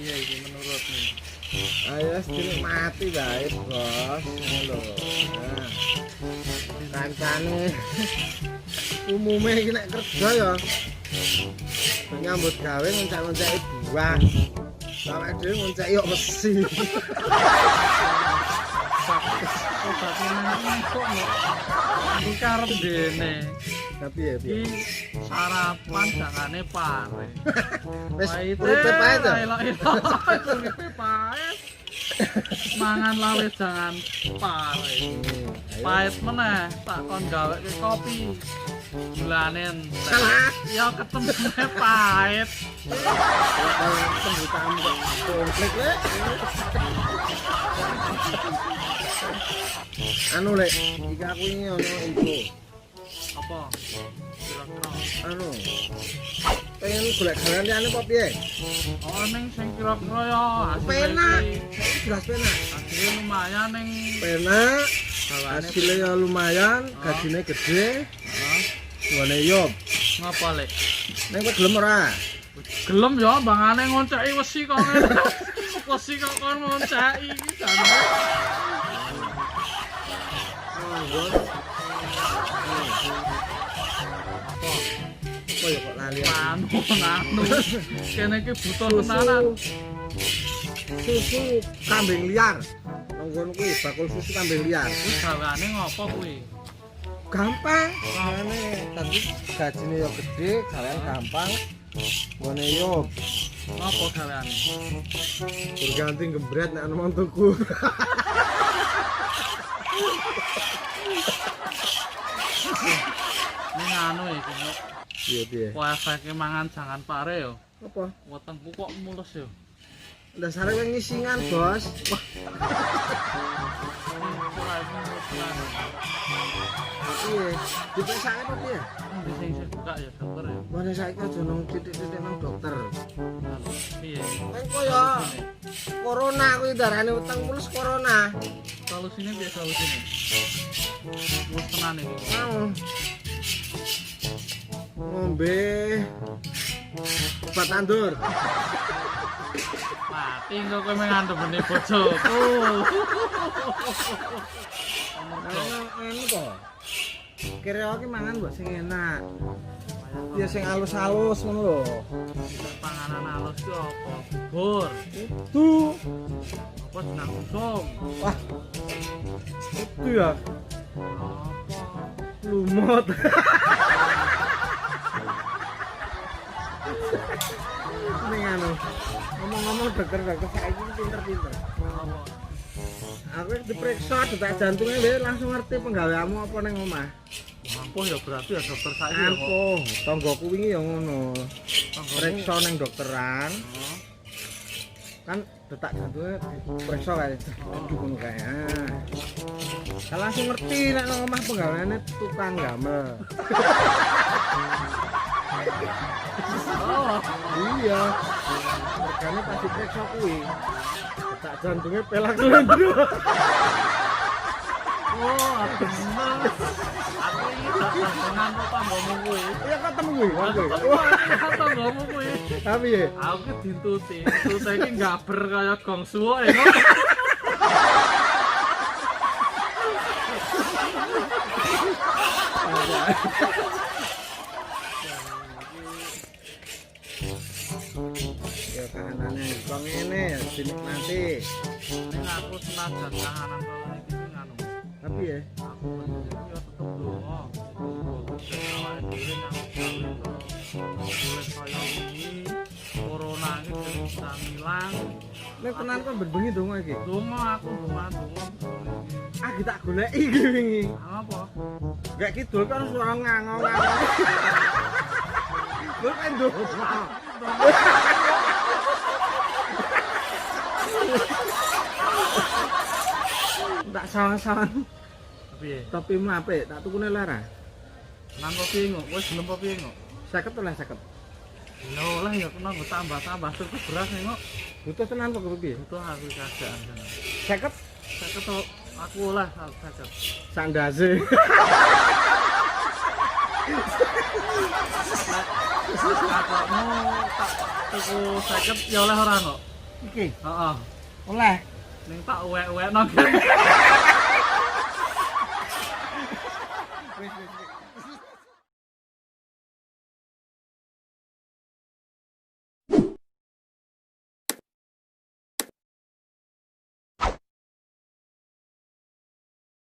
Piye iki menurutmu? Ayo dinikmati bae, Bos. Ngono lho. Nah. Kancane umume iki nek kerja ya nyambut gawe ngoncak-ngoncaki buah. Sampe dhewe ngoncaki kok mesi. Kok iki karep dene. Tapi ya piye? Iki sarapan jangane pare. Wis uripe pae to. Uripe pae. Mangan lawe jangan pare. Pahit meneh tak kon gaweke kopi. Gulane entek. Ya ketemune pahit. Pembutamu kok komplek lek. Anu lek, iki aku ini ono info. Apa? Kira-kira Anu. Pengen golek gawean liyane apa piye? oh ning sing kira-kira ya Penak. Jelas penak. hasilnya lumayan ning Penak. gawane Hasilnya ya lumayan, gajine gede. Heeh. Gone yo. Ngapa lek? Nek kowe gelem ora? Gelem ya bangane ngonceki wesi kok ngene. Wesi kok kon ngonceki iki jane. Nggon. Apa? Apa ya kok lali? Anu. Kene iki butuh tenanan. Susu kambing liar. Nonggon kuwi bakul susu kambing liar. Wis gaweane ngopo kuwi? Gampang. Ngene tadi gajine yo gede, gawean gampang. Gone yo Ngopo gaweane? berganti gembret nek ana tuku. Ning anu iki kok. Iya piye? Kok efeke mangan jangan pare yo. Apa? Wetengku kok mulus yo. Dasare wing ngisingan, Bos. Wah, piye? Dipersake apa piye? Sing buka ya dokter ya. Mana saiki aja nang titik-titik nang dokter. Piye? Kan koyo corona kuwi darane utang mulus corona. Solusine piye solusine? Wis tenan iki. Mau ngombe obat tandur. Mati engko kowe mengandhepne bojoku. Anu to. Kira iki mangan mbok sing enak. Ya sing halus-halus ngono lho. Panganan halus ku apa? Bubur. Tuh. Apa jeneng usum? Wah. Itu ya Apa? lumut. Ning anu. Ngomong-ngomong dokter-dokter saiki pinter-pinter. Apa? Aku diperiksa detak jantungnya dia langsung ngerti penggaweanmu apa neng omah. Ampuh ya berarti ya dokter saiki ya kok. Ampuh, tonggoku wingi ya ngono. Tanggamu. Periksa neng dokteran, Oh. kan detak jantungnya diperiksa kayak aduh ngono kae. Kan langsung ngerti nek nang omah penggaweane tukang gamel. Oh. Iya. Regane pas diperiksa kuwi. Detak jantungnya pelak lendro. Oh, aku seneng. Aku iki dokter dengan tanggamu kuwi. Iya ketemu kuwi, kan kuwi. Tanggamu kuwi. Tapi ya, Aku ki dintuti. Tute iki gaber kaya gong suwuk ya. ya kahanane kok ngene ya dinikmati. Ning aku senajan kahanan kaya iki sing anu. Tapi ya, Aku ya tetep donga. Awake dhewe nang boleh kaya iki. Corona iki bisa ilang. nek tenan kok berbengi dong iki. Donga aku donga. Ah kita goleki iki wingi. Apa? Gak kidul kan suara ngangong. Lho kan donga. Tak salah-salah. Piye? Topimu apik, tak tukune lara. Nang kopi engko, wis gelem kopi engko. 50 oleh 50. Lho lah ya kena nggo tambah-tambah tuku beras engko. Butuh tenan kok piye? Butuh aku keadaan. 50 Saya ketok aku lah sajak. sandase. Kakakmu tak tuku 50 ya oleh ora kok. Iki Heeh. oleh. Ning tak uwek-uwek nang kene. Wis wis.